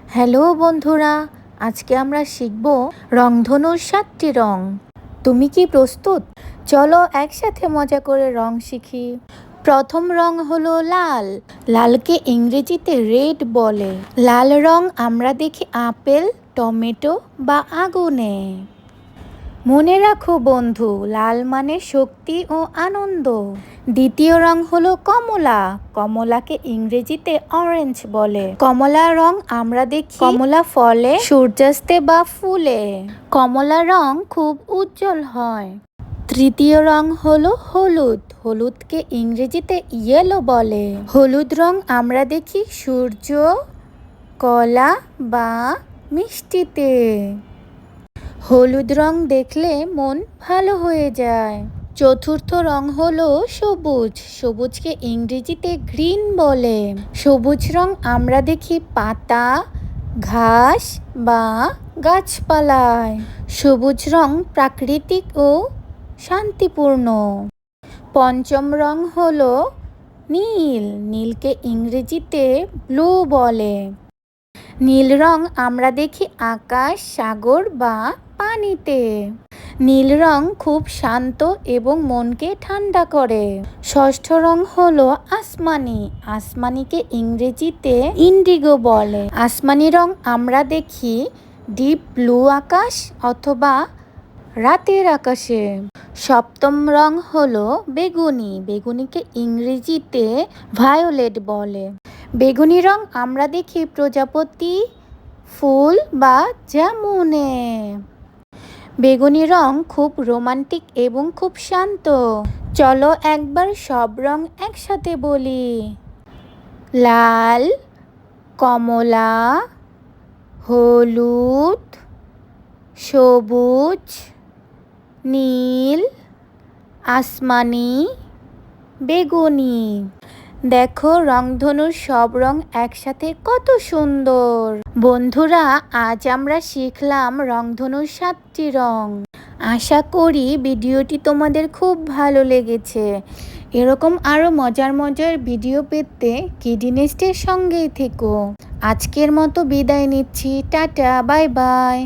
Hello বন্ধুরা, আজকে আমরা শিখব রংধনুর 7টি রং। তুমি কি প্রস্তুত? চলো একসাথে মজা করে রং শিখি। প্রথম রং হলো লাল। লালকে ইংরেজিতে রেড বলে। লাল রং আমরা দেখি আপেল, টমেটো বা আগুনে। মনে রাখো বন্ধু, লাল মানে শক্তি ও আনন্দ। দ্বিতীয় রং হলো কমলা। কমলাকে ইংরেজিতে অরেঞ্জ বলে। কমলা রং আমরা দেখি কমলা ফলে, সূর্যাস্তে বা ফুলে। কমলা রং খুব উজ্জ্বল হয়। তৃতীয় রং হলো হলুদ। হলুদকে ইংরেজিতে ইয়েলো বলে। হলুদ রং আমরা দেখি সূর্য, কলা বা মিষ্টিতে। হলুদ রং দেখলে মন ভালো হয়ে যায়। চতুর্থ রং হলো সবুজ। সবুজকে ইংরেজিতে গ্রিন বলে। সবুজ রং আমরা দেখি পাতা, ঘাস বা গাছপালায়। সবুজ রং প্রাকৃতিক ও শান্তিপূর্ণ। পঞ্চম রং হলো নীল। নীলকে ইংরেজিতে ব্লু বলে। নীল রং আমরা দেখি আকাশ, সাগর বা পানিতে। নীল রং খুব শান্ত এবং মনকে ঠান্ডা করে। ষষ্ঠ রং হলো আসমানি। আসমানিকে ইংরেজিতে ইন্ডিগো বলে। আসমানি রং আমরা দেখি ডিপ ব্লু আকাশ অথবা রাতের আকাশে। সপ্তম রং হলো বেগুনি। বেগুনিকে ইংরেজিতে ভায়োলেট বলে। বেগুনি রং আমরা দেখি প্রজাপতি, ফুল বা জামুনে। বেগুনি রং খুব রোমান্টিক এবং খুব শান্ত। চলো একবার সব রং একসাথে বলি। লাল, কমলা, হলুদ, সবুজ, নীল, আসমানি, বেগুনি। দেখো রংধনুর সব রং একসাথে কত সুন্দর। বন্ধুরা, আজ আমরা শিখলাম রংধনুর 7টি রং। আশা করি ভিডিওটি তোমাদের খুব ভালো লেগেছে। এরকম আরও মজার মজার ভিডিও পেতে কিডি নেস্টের সঙ্গেই থেকো। আজকের মতো বিদায় নিচ্ছি। Tata, bye bye.